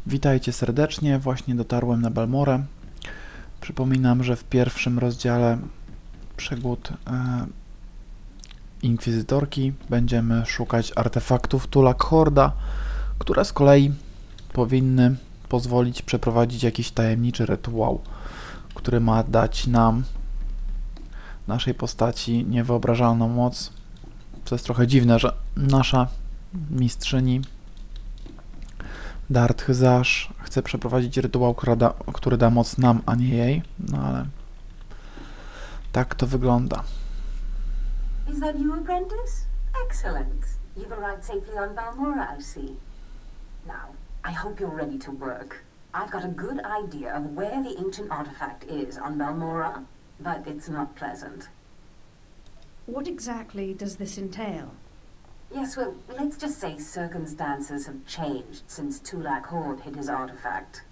Witajcie serdecznie, właśnie dotarłem na Balmorę. Przypominam, że w pierwszym rozdziale przygód Inkwizytorki będziemy szukać artefaktów Horda, które z kolei powinny pozwolić przeprowadzić jakiś tajemniczy rytuał, który ma dać nam, naszej postaci, niewyobrażalną moc. To jest trochę dziwne, że nasza mistrzyni Zash chce przeprowadzić rytuał, który da moc nam, a nie jej, no ale tak to wygląda. Is that you, apprentice? Excellent. You've arrived safely on Balmorra, I see. Now, I hope you're ready to work. I've got a good idea of where the ancient artifact is on Balmorra, but it's not pleasant. What exactly does this entail? Yes, well, let's just say circumstances have changed since Horde hid his artifact.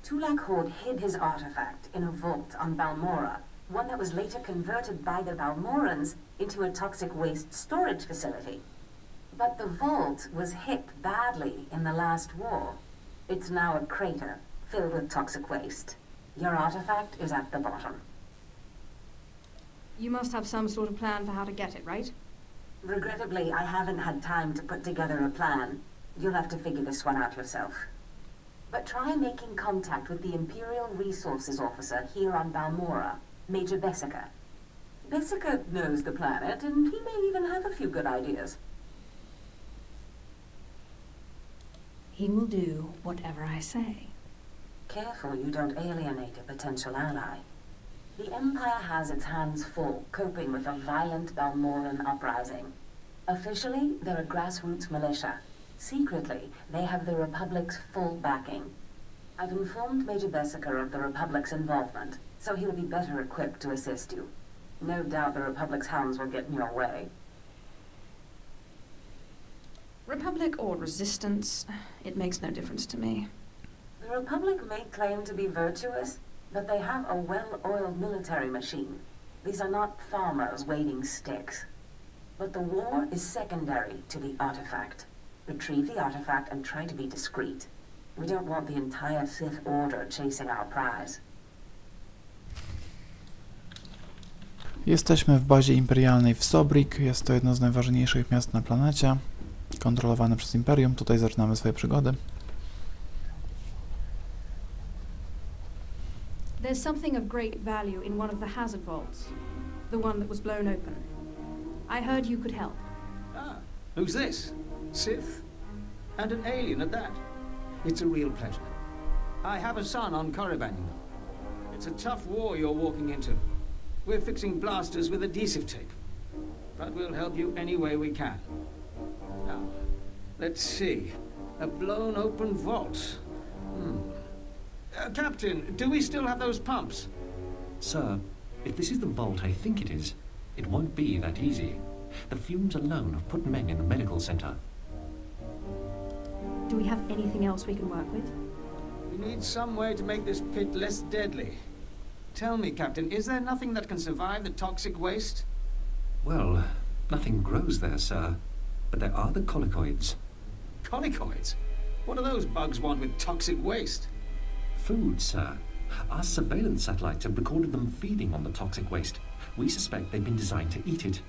Horde hid his artifact in a vault on Balmorra, one that was later converted by the Balmorrans into a toxic waste storage facility. But the vault was hit badly in the last war. It's now a crater filled with toxic waste. Your artifact is at the bottom. You must have some sort of plan for how to get it, right? Regrettably, I haven't had time to put together a plan. You'll have to figure this one out yourself. But try making contact with the Imperial Resources Officer here on Balmorra, Major Bessica. Bessica knows the planet, and he may even have a few good ideas. He will do whatever I say. Careful you don't alienate a potential ally. The Empire has its hands full coping with a violent Balmorran uprising. Officially, they're a grassroots militia. Secretly, they have the Republic's full backing. I've informed Major Bessica of the Republic's involvement, so he'll be better equipped to assist you. No doubt the Republic's hounds will get in your way. Republic or resistance, it makes no difference to me. The Republic may claim to be virtuous, but they have a well-oiled military machine. These are not farmers waving sticks. But the war is secondary to the artifact. Retrieve the artifact and try to be discreet. We don't want the entire Sith Order chasing our prize. Jesteśmy w bazie imperialnej w Sobrik. Jest to jedno z najważniejszych miast na planecie, kontrolowane przez Imperium. Tutaj zaczynamy swoje przygody. There's something of great value in one of the hazard vaults. The one that was blown open. I heard you could help. Ah, who's this? Sith? And an alien at that. It's a real pleasure. I have a son on Korriban, you know. It's a tough war you're walking into. We're fixing blasters with adhesive tape. But we'll help you any way we can. Now, let's see. A blown open vault. Captain, do we still have those pumps? Sir, if this is the vault I think it is, it won't be that easy. The fumes alone have put men in the medical center. Do we have anything else we can work with? We need some way to make this pit less deadly. Tell me, Captain, is there nothing that can survive the toxic waste? Well, nothing grows there, sir. But there are the colicoids. Colicoids? What do those bugs want with toxic waste? Food, sir. Our surveillance satellites have recorded them feeding on the toxic waste. We suspect they've been designed to eat it.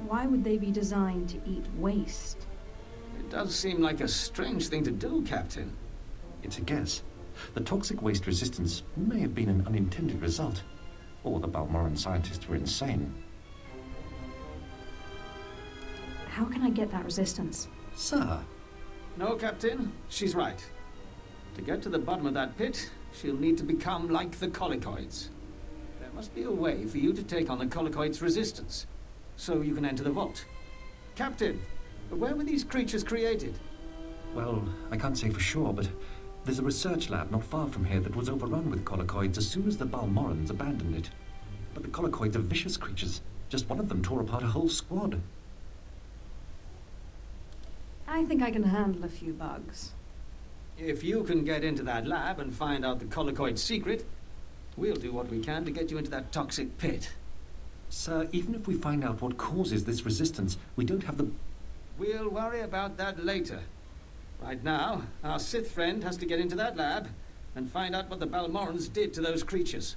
Why would they be designed to eat waste? It does seem like a strange thing to do, Captain. It's a guess. The toxic waste resistance may have been an unintended result. Or the Balmorran scientists were insane. How can I get that resistance? Sir. No, Captain. She's right. To get to the bottom of that pit, she'll need to become like the colicoids. There must be a way for you to take on the colicoids' resistance, so you can enter the vault. Captain, where were these creatures created? Well, I can't say for sure, but there's a research lab not far from here that was overrun with colicoids as soon as the Balmorrans abandoned it. But the colicoids are vicious creatures. Just one of them tore apart a whole squad. I think I can handle a few bugs. If you can get into that lab and find out the colicoid's secret, we'll do what we can to get you into that toxic pit. Sir, even if we find out what causes this resistance, we don't have the... We'll worry about that later. Right now, our Sith friend has to get into that lab and find out what the Balmorrans did to those creatures.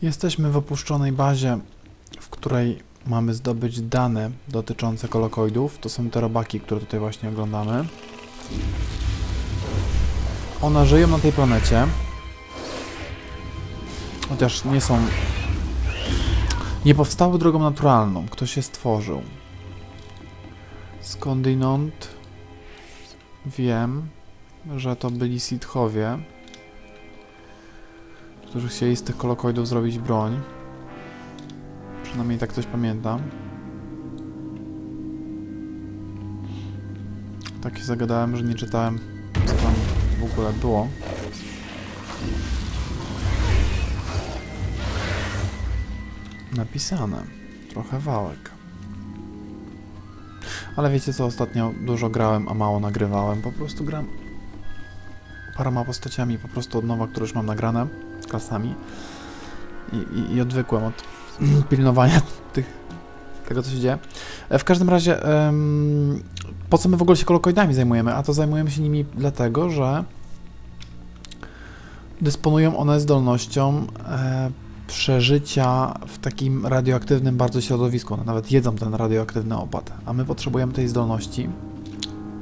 Jesteśmy w opuszczonej bazie, w której mamy zdobyć dane dotyczące kolokoidów. To są te robaki, które tutaj właśnie oglądamy. One żyją na tej planecie. Chociaż nie powstały drogą naturalną. Ktoś je stworzył. Skądinąd wiem, że to byli Sithowie, którzy chcieli z tych kolokoidów zrobić broń. Przynajmniej tak coś pamiętam. Tak się zagadałem, że nie czytałem, co tam w ogóle było. Napisane. Trochę wałek. Ale wiecie co, ostatnio dużo grałem, a mało nagrywałem. Po prostu gram paroma postaciami po prostu od nowa, które już mam nagrane, klasami. I odwykłem od pilnowania tego, co się dzieje. W każdym razie, po co my w ogóle się kolokoidami zajmujemy? A to zajmujemy się nimi dlatego, że dysponują one zdolnością przeżycia w takim radioaktywnym bardzo środowisku. One nawet jedzą ten radioaktywny opad, a my potrzebujemy tej zdolności,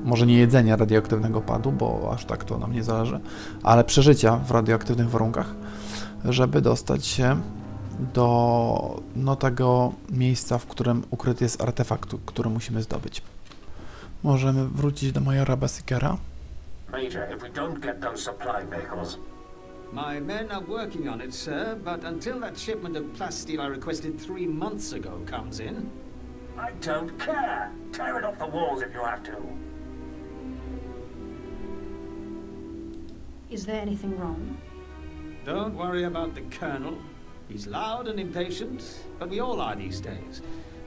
może nie jedzenia radioaktywnego opadu, bo aż tak to nam nie zależy, ale przeżycia w radioaktywnych warunkach, żeby dostać się do tego miejsca, w którym ukryty jest artefakt, który musimy zdobyć. Możemy wrócić do majora Basikera. Major, if we don't get those supply vehicles. My men are working on it, sir, but until that shipment of plasteel I requested 3 months ago comes in... I don't care. Tear it off the walls if you have to. Is there anything wrong? Don't worry about the Colonel. He's loud and impatient, but we all are these days,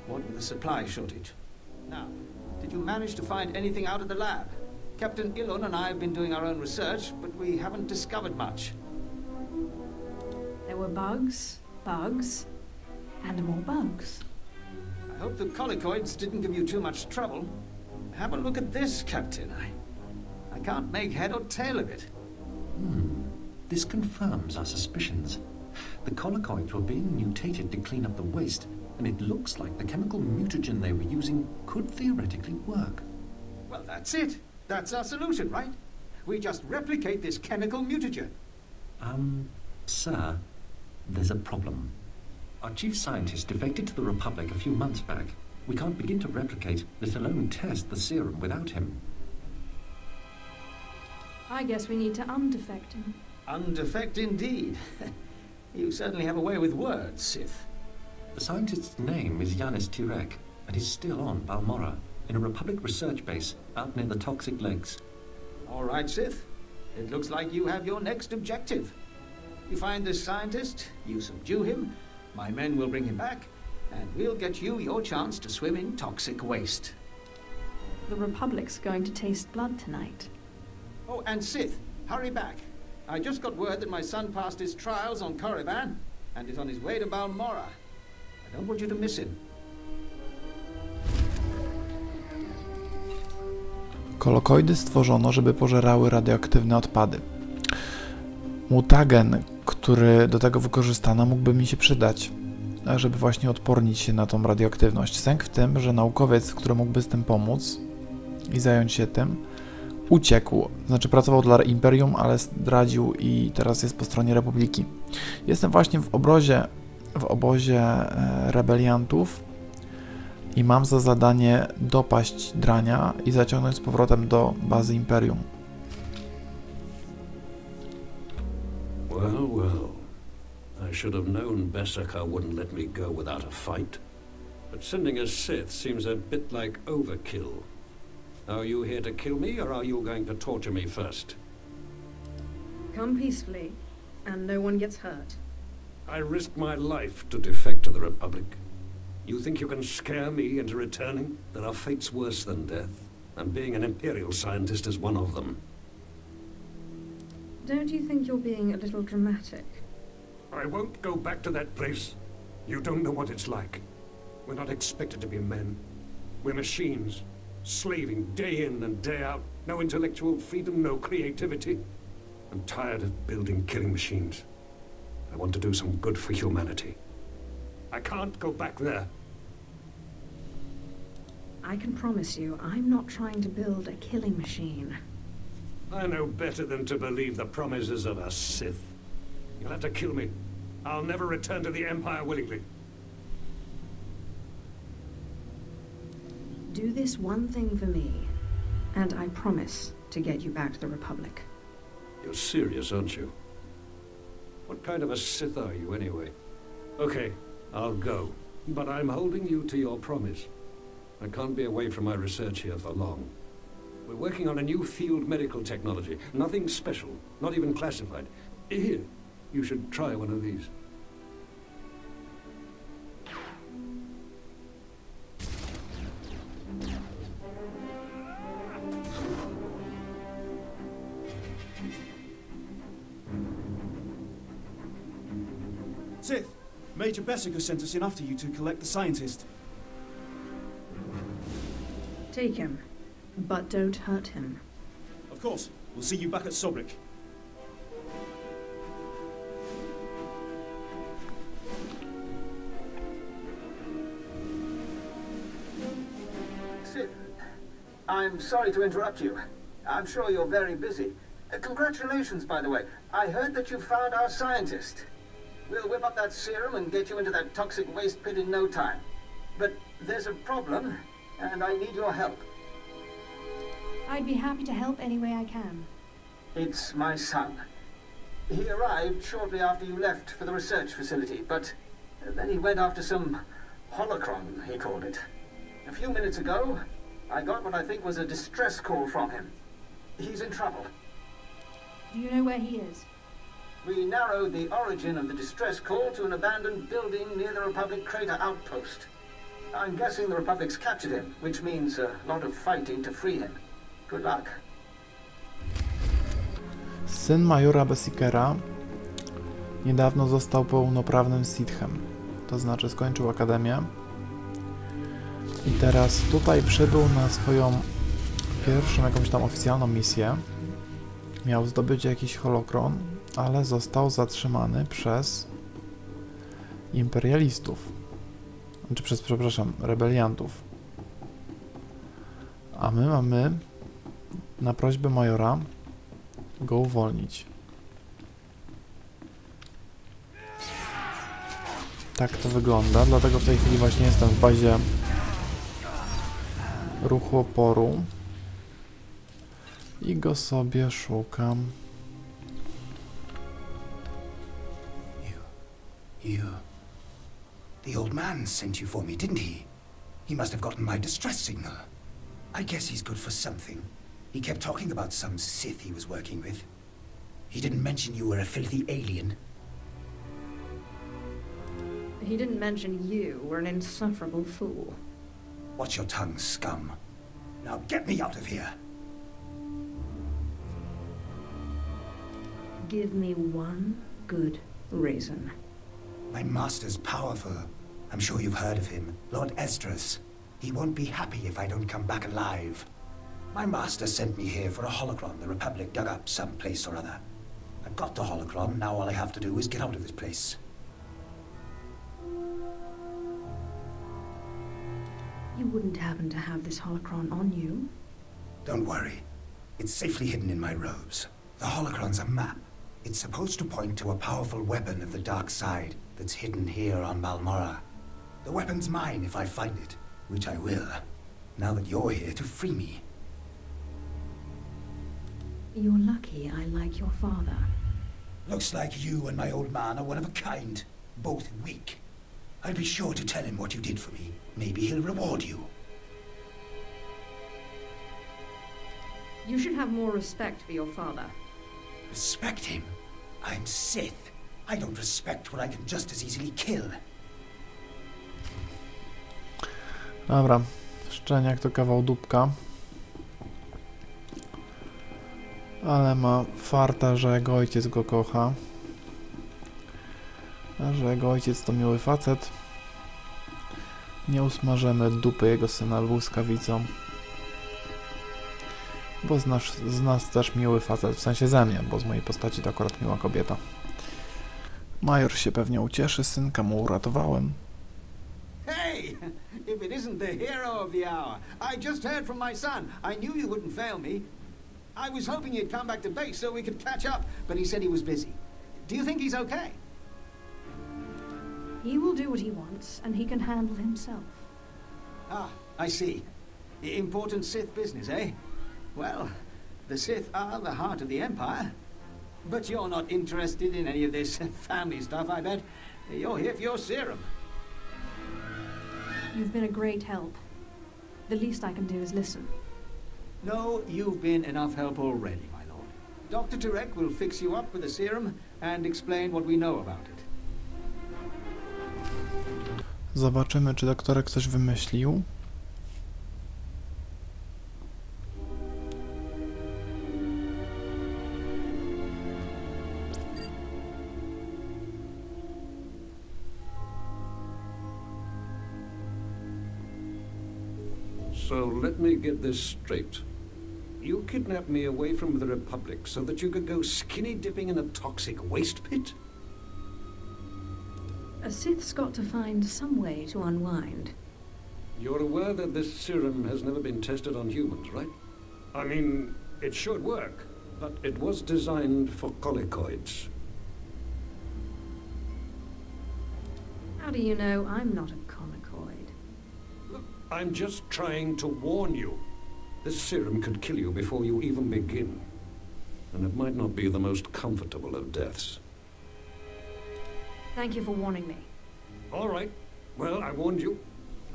what with the supply shortage. Now, did you manage to find anything out of the lab? Captain Ilon and I have been doing our own research, but we haven't discovered much. There were bugs, and more bugs. I hope the colicoids didn't give you too much trouble. Have a look at this, Captain. I can't make head or tail of it. This confirms our suspicions. The colicoids were being mutated to clean up the waste, and it looks like the chemical mutagen they were using could theoretically work. Well, that's it. That's our solution, right? We just replicate this chemical mutagen. Sir, there's a problem. Our chief scientist defected to the Republic a few months back. We can't begin to replicate, let alone test the serum without him. I guess we need to undefect him. Undefect indeed. You certainly have a way with words, Sith. The scientist's name is Yanis Tirek, and he's still on Balmorra, in a Republic research base out near the Toxic Lakes. All right, Sith. It looks like you have your next objective. You find this scientist, you subdue him, my men will bring him back, and we'll get you your chance to swim in toxic waste. The Republic's going to taste blood tonight. Oh, and Sith, hurry back. I just got word that my son passed his trials on Korriban and is on his way to Balmorra. I don't want you to miss him. Kolokoidy stworzono, żeby pożerały radioaktywne odpady. Mutagen, który do tego wykorzystano, mógłby mi się przydać, żeby właśnie odpornić się na tą radioaktywność. Sęk w tym, że naukowiec, który mógłby z tym pomóc i zająć się tym, uciekł. Znaczy pracował dla Imperium, ale zdradził i teraz jest po stronie Republiki. Jestem właśnie w obozie rebeliantów i mam za zadanie dopaść Drania i zaciągnąć z powrotem do bazy Imperium. Well, well. I should have known Beskar wouldn't let me go without a fight. But sending a Sith seems a bit like overkill. Are you here to kill me, or are you going to torture me first? Come peacefully, and no one gets hurt. I risked my life to defect to the Republic. You think you can scare me into returning? There are fates worse than death, and being an Imperial scientist is one of them. Don't you think you're being a little dramatic? I won't go back to that place. You don't know what it's like. We're not expected to be men. We're machines, slaving day in and day out. No intellectual freedom, no creativity. I'm tired of building killing machines. I want to do some good for humanity. I can't go back there. I can promise you, I'm not trying to build a killing machine. I know better than to believe the promises of a Sith. You'll have to kill me. I'll never return to the Empire willingly. Do this one thing for me, and I promise to get you back to the Republic. You're serious, aren't you? What kind of a Sith are you, anyway? Okay, I'll go. But I'm holding you to your promise. I can't be away from my research here for long. We're working on a new field medical technology. Nothing special, not even classified. Here, you should try one of these. Sith, Major Bessica sent us in after you to collect the scientist. Take him, but don't hurt him. Of course. We'll see you back at Sobrik. Sith, I'm sorry to interrupt you. I'm sure you're very busy. Congratulations, by the way. I heard that you found our scientist. We'll whip up that serum and get you into that toxic waste pit in no time. But there's a problem, and I need your help. I'd be happy to help any way I can. It's my son. He arrived shortly after you left for the research facility, but then he went after some holocron, he called it. A few minutes ago, I got what I think was a distress call from him. He's in trouble. Do you know where he is? We narrowed the origin of the distress call to an abandoned building near the Republic crater outpost. I'm guessing the Republic's captured him, which means a lot of fighting to free him. Good luck. Syn majora Bessikera niedawno został pełnoprawnym Sithem. To znaczy skończył akademię. I teraz tutaj przybył na swoją pierwszą jakąś tam oficjalną misję. Miał zdobyć jakiś holokron, ale został zatrzymany przez imperialistów. Znaczy przepraszam, rebeliantów. A my mamy na prośbę majora go uwolnić. Tak to wygląda, dlatego w tej chwili właśnie jestem w bazie ruchu oporu i go sobie szukam. You. The old man sent you for me, didn't he? He must have gotten my distress signal. I guess he's good for something. He kept talking about some Sith he was working with. He didn't mention you were a filthy alien. He didn't mention you were an insufferable fool. Watch your tongue, scum. Now get me out of here. Give me one good reason. My master's powerful. I'm sure you've heard of him. Lord Esdras. He won't be happy if I don't come back alive. My master sent me here for a holocron the Republic dug up someplace or other. I've got the holocron, now all I have to do is get out of this place. You wouldn't happen to have this holocron on you? Don't worry. It's safely hidden in my robes. The holocron's a map. It's supposed to point to a powerful weapon of the dark side that's hidden here on Balmorra. The weapon's mine if I find it, which I will, now that you're here to free me. You're lucky I like your father. Looks like you and my old man are one of a kind, both weak. I'll be sure to tell him what you did for me. Maybe he'll reward you. You should have more respect for your father. Respect him? I'm Sith. I don't respect what I can just as easily kill. Dobra, szczeniak to kawał dupka. Ale ma farta, że jego ojciec go kocha. A że jego ojciec to miły facet. Nie usmażymy dupy jego syna błyskawicą. Bo z nas też miły facet, w sensie ze mnie, bo z mojej postaci to akurat miła kobieta. Major się pewnie ucieszy, synka mu uratowałem. Hey! If it isn't the hero of the hour. I just heard from my son. I knew you wouldn't fail me. I was hoping you'd come back to base so we could catch up, but he said he was busy. Do you think he's okay? He will do what he wants, and he can handle himself. Ah, I see. Important Sith business, eh? Well, the Sith are the heart of the Empire. But you're not interested in any of this family stuff, I bet. You're here for your serum. You've been a great help. The least I can do is listen. No, you've been enough help already, my lord. Dr. Turek will fix you up with the serum and explain what we know about it. Zobaczymy, czy doktorek coś wymyślił. So let me get this straight. You kidnapped me away from the Republic so that you could go skinny dipping in a toxic waste pit? A Sith's got to find some way to unwind. You're aware that this serum has never been tested on humans, right? I mean, it should work, but it was designed for colicoids. How do you know I'm not a conicoid? Look, I'm just trying to warn you. This serum could kill you before you even begin. And it might not be the most comfortable of deaths. Thank you for warning me. All right. Well, I warned you.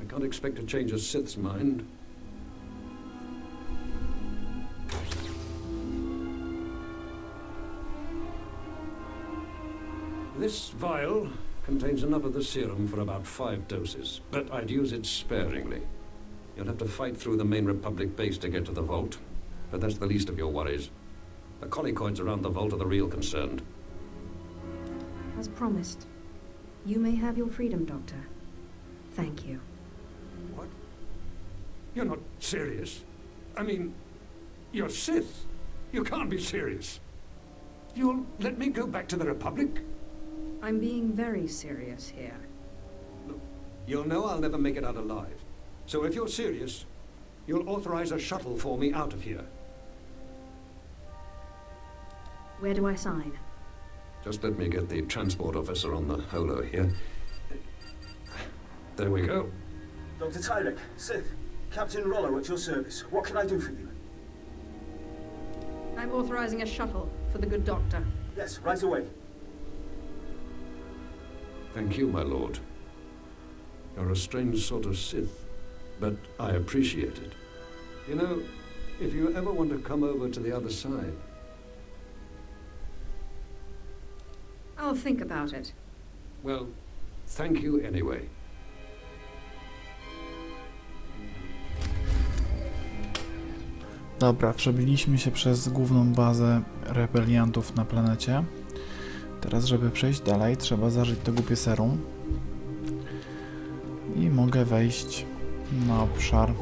I can't expect to change a Sith's mind. This vial contains enough of the serum for about 5 doses, but I'd use it sparingly. You'll have to fight through the main Republic base to get to the vault, but that's the least of your worries. The colicoids around the vault are the real concern. As promised. You may have your freedom, Doctor. Thank you. What? You're not serious? I mean, you're Sith. You can't be serious. You'll let me go back to the Republic? I'm being very serious here. Look, you'll know I'll never make it out alive. So if you're serious, you'll authorize a shuttle for me out of here. Where do I sign? Just let me get the transport officer on the holo here. There we go. Dr. Tyrek, Sith, Captain Rollo at your service. What can I do for you? I'm authorizing a shuttle for the good doctor. Yes, right away. Thank you, my lord. You're a strange sort of Sith, but I appreciate it. You know, if you ever want to come over to the other side... I'll think about it. Well, thank you anyway. Dobra, przebiliśmy się przez główną bazę rebeliantów na planecie. Teraz, żeby przejść dalej, trzeba zażyć to głupie serum. I mogę wejść na obszar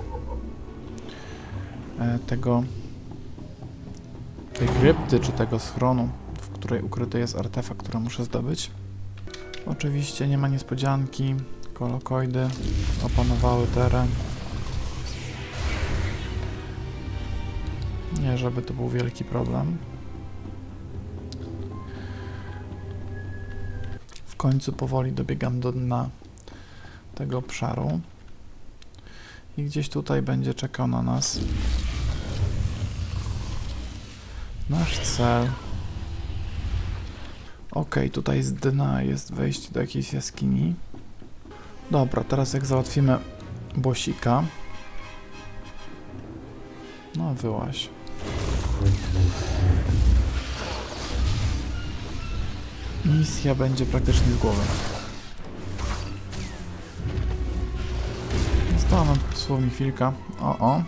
tej krypty, czy tego schronu, w której ukryty jest artefakt, który muszę zdobyć. Oczywiście nie ma niespodzianki. Kolokoidy opanowały teren. Nie, żeby to był wielki problem. W końcu powoli dobiegam do dna tego obszaru. I gdzieś tutaj będzie czekał na nas nasz cel. Ok, tutaj z dna jest wejście do jakiejś jaskini. Dobra, teraz jak załatwimy bossika. No, wyłaź. Misja będzie praktycznie z głowy. Została nam dosłownie chwilka. O.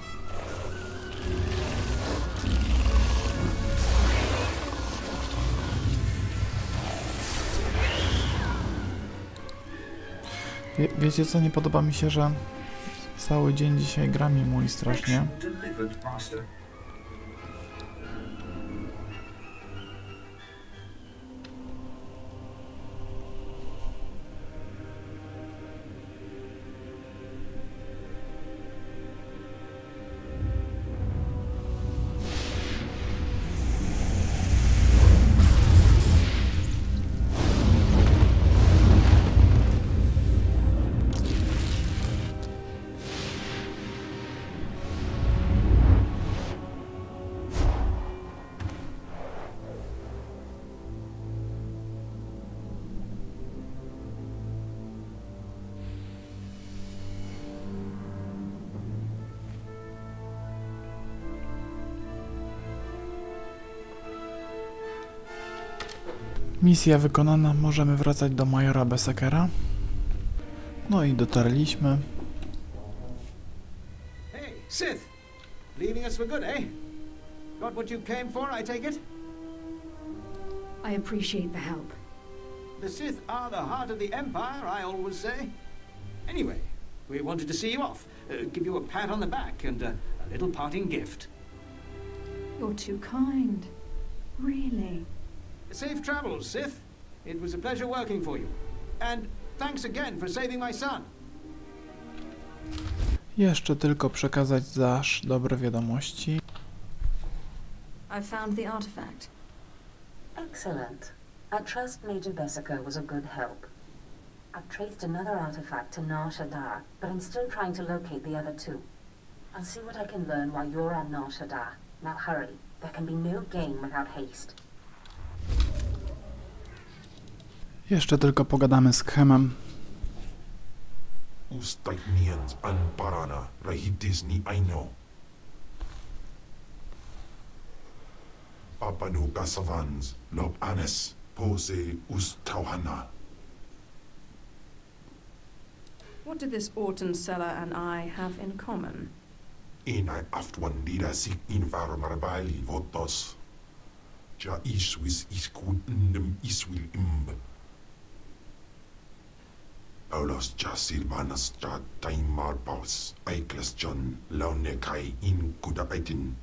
Wiecie co, nie podoba mi się, że cały dzień dzisiaj gra mi mój strasznie. Misja wykonana, możemy wracać do majora Berserkera. No i dotarliśmy. Hey, Sith! Leaving us for good, eh? Got what you came for, I take it? I appreciate the help. The Sith are the heart of the Empire, I always say. Anyway, we wanted to see you off, give you a pat on the back and a little parting gift. You're too kind. Really. Safe travels, Sith. It was a pleasure working for you. And thanks again for saving my son. Jeszcze tylko przekazać Zash dobre wiadomości. I found the artifact. Excellent. I trust Major Berserker was a good help. I've traced another artifact to Nar Shaddaa, but I'm still trying to locate the other two. I'll see what I can learn while you're on Nar Shaddaa. Now hurry. There can be no gain without haste. Jeszcze tylko pogadamy z Khemem. Ustainians an parana rahitis ni aino. Papanu kasavans lob anes pose ustauhana. What did this Orton seller and I have in common? Inai aftwan lida sik invar marbali votos. Ja iswis iskun indem iswil imb. Paulos ja silvanas ja taimar paus. Aiklas John launekai in kudapaitin.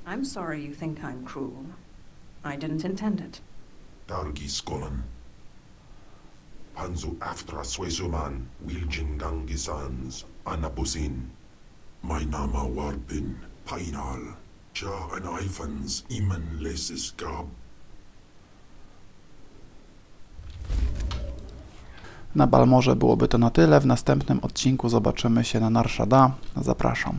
I'm sorry you think I'm cruel. I didn't intend it. Dargi skolan. Panzu aftra swesuman wiljin gangisans anabusin. My nama warbin painal. Ja an ifans iman lesis gab. Na Balmorze byłoby to na tyle. W następnym odcinku zobaczymy się na Nar Shaddaa. Zapraszam.